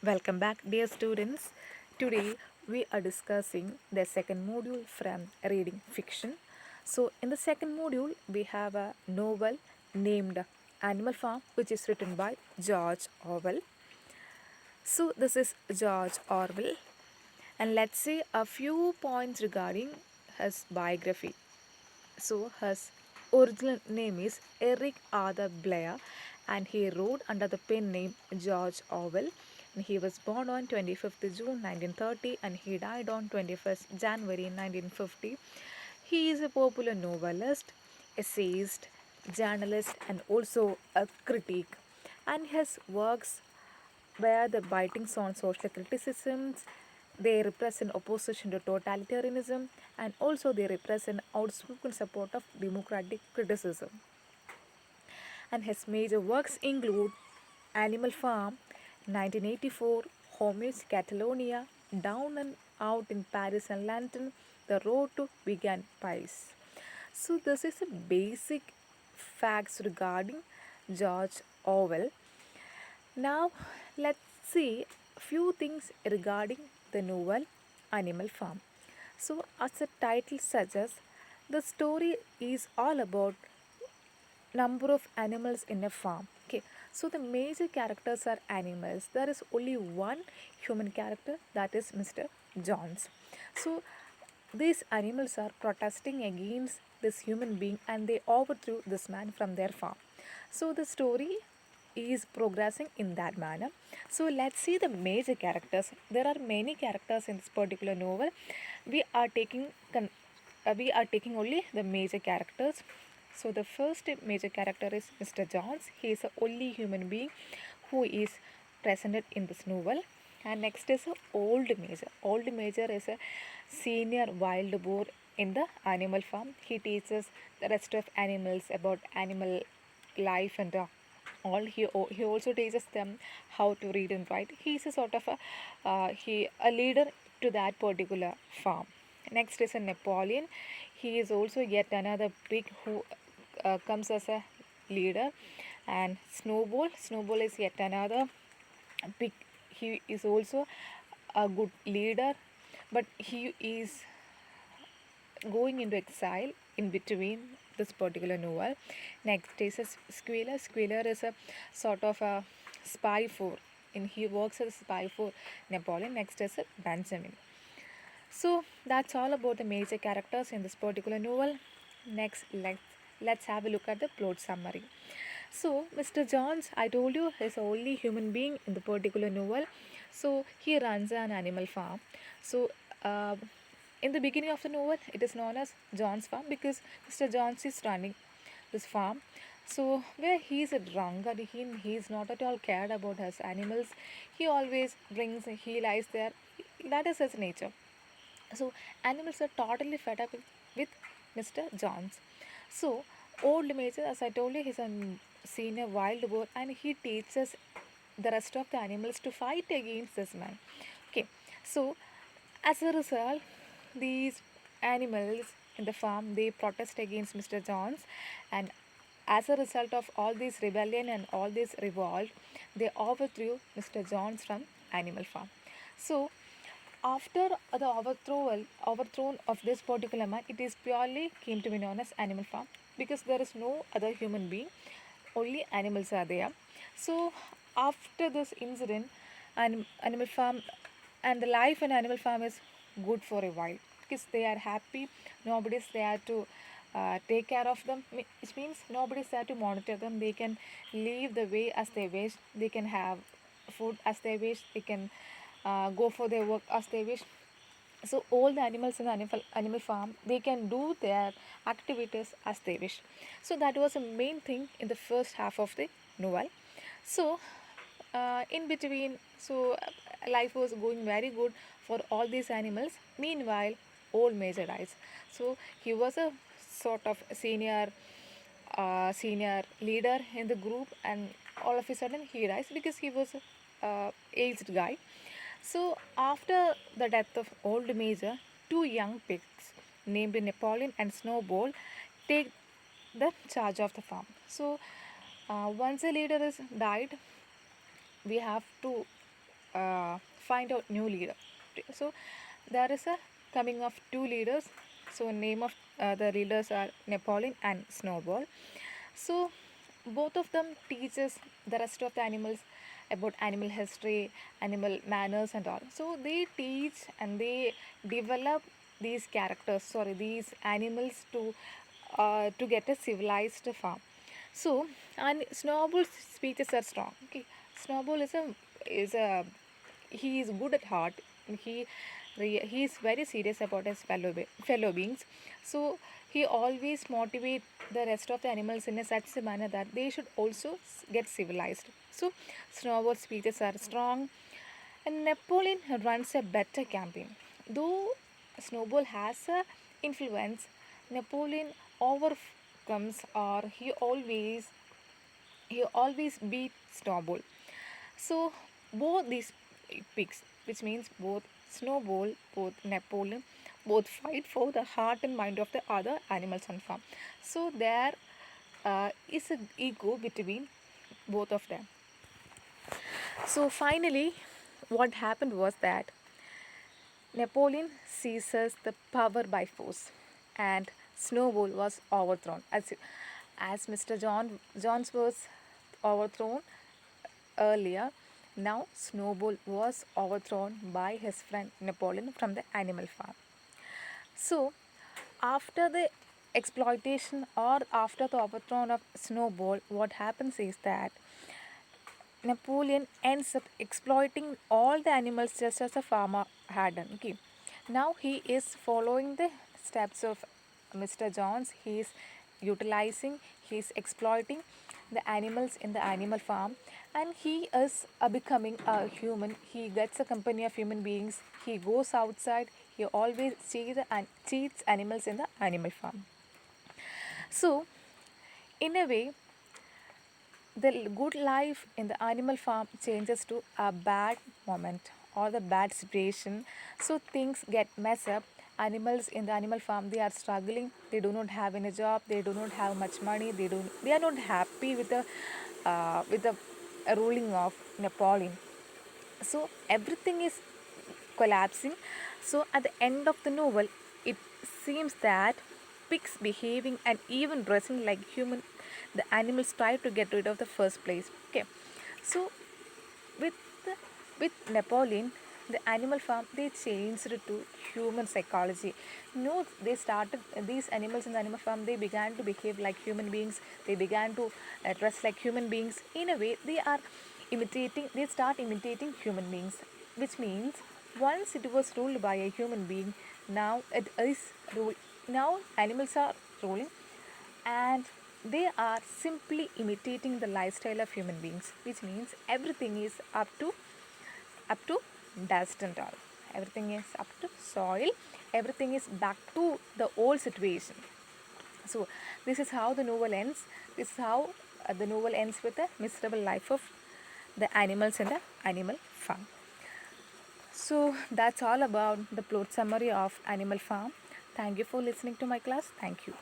Welcome back, dear students. Today we are discussing the second module from reading fiction. So, in the second module, we have a novel named Animal Farm, which is written by George Orwell. So, this is George Orwell, and let's say a few points regarding his biography. So, his original name is Eric Arthur Blair, and he wrote under the pen name George Orwell. And he was born on 25th June 1930 and he died on 21st January 1950. He is a popular novelist, essayist, journalist, and also a critic. And his works where the writings on social criticisms, they represent opposition to totalitarianism, and also they represent outspoken support of democratic criticism. And his major works include Animal Farm, 1984, Homies Catalonia, Down and Out in Paris and London, The Road to Vegan Pies. So this is a basic facts regarding George Orwell. Now, let's see a few things regarding the novel Animal Farm. So, as the title suggests, the story is all about number of animals in a farm. Okay, so the major characters are animals. There is only one human character, that is Mr. Jones. So, these animals are protesting against this human being and they overthrew this man from their farm. So the story is progressing in that manner. So let's see the major characters. There are many characters in this particular novel. We are taking only the major characters. So the first major character is Mr. Jones. He is the only human being who is presented in this novel. And next is a old major. Old major is a senior wild boar in the animal farm. He teaches the rest of animals about animal life and all. He also teaches them how to read and write. He is a sort of a leader to that particular farm. Next is a Napoleon. He is also yet another pig who comes as a leader. And Snowball is yet another pig. He is also a good leader, but he is going into exile in between this particular novel. Next is a Squealer. Squealer is a sort of a spy for, and he works as a spy for Napoleon. Next is a Benjamin. So that's all about the major characters in this particular novel. Next, let's have a look at the plot summary. So, Mr. Jones, I told you, is the only human being in the particular novel. So, he runs an animal farm. So, in the beginning of the novel, it is known as John's farm because Mr. Jones is running this farm. So, where he is a drunkard, he is not at all cared about his animals. He always drinks, he lies there. That is his nature. So animals are totally fed up with Mr. Jones. So old major, as I told you, he's a senior wild boar and he teaches the rest of the animals to fight against this man. Okay, so as a result, these animals in the farm they protest against Mr. Jones, and as a result of all this rebellion and all this revolt, they overthrew Mr. Jones from Animal Farm. So after the overthrown of this particular man, it is purely came to be known as Animal Farm because there is no other human being, only animals are there. So after this incident, Animal Farm and the life in Animal Farm is good for a while because they are happy. Nobody is there to take care of them, which means nobody is there to monitor them. They can live the way as they wish. They can have food as they wish. They can go for their work as they wish. So all the animals in the animal farm they can do their activities as they wish. So that was a main thing in the first half of the novel. So in between, life was going very good for all these animals. Meanwhile, old major dies. So he was a sort of senior leader in the group, and all of a sudden he dies because he was a aged guy. So after the death of old major, two young pigs named Napoleon and Snowball take the charge of the farm. So once the leader is died, we have to find out new leader. So there is a coming of two leaders. So name of the leaders are Napoleon and Snowball. So both of them teaches the rest of the animals about animal history, animal manners and all. So they teach and they develop these characters, sorry, these animals to get a civilized farm. So, and Snowball's speeches are strong. Okay, Snowball is a he is good at heart. He he is very serious about his fellow beings. So he always motivate the rest of the animals in a such a manner that they should also get civilized. So Snowball's speeches are strong, and Napoleon runs a better campaign. Though Snowball has a influence, Napoleon overcomes or he always beat Snowball. So both these pigs, which means both Snowball, both Napoleon, both fight for the heart and mind of the other animals on farm. So there is an ego between both of them. So finally, what happened was that Napoleon seizes the power by force, and Snowball was overthrown. As Mr. Jones was overthrown earlier, now Snowball was overthrown by his friend Napoleon from the animal farm. So, after the exploitation or after the overthrow of Snowball, what happens is that Napoleon ends up exploiting all the animals just as a farmer had done. Okay. Now he is following the steps of Mr. Jones. He is utilizing, he is exploiting the animals in the animal farm, and he is becoming a human. He gets a company of human beings. He goes outside. He always cheats animals in the animal farm. So, in a way, the good life in the animal farm changes to a bad moment or the bad situation. So things get messed up. Animals in the animal farm, they are struggling. They do not have any job. They do not have much money. They are not happy with the ruling of Napoleon. So everything is collapsing. So at the end of the novel, it seems that pigs behaving and even dressing like human, the animals try to get rid of the first place. Okay, so with the, with Napoleon, the animal farm, they changed it to human psychology. No, they started these animals in the animal farm. They began to behave like human beings. They began to dress like human beings. In a way, they are imitating. They start imitating human beings, which means once it was ruled by a human being, now it is ruled. Now animals are ruling, and they are simply imitating the lifestyle of human beings, which means everything is up to dust and all, everything is up to soil, everything is back to the old situation. So this is how the novel ends. This is how the novel ends with the miserable life of the animals in the animal farm. So that's all about the plot summary of Animal Farm. Thank you for listening to my class. Thank you.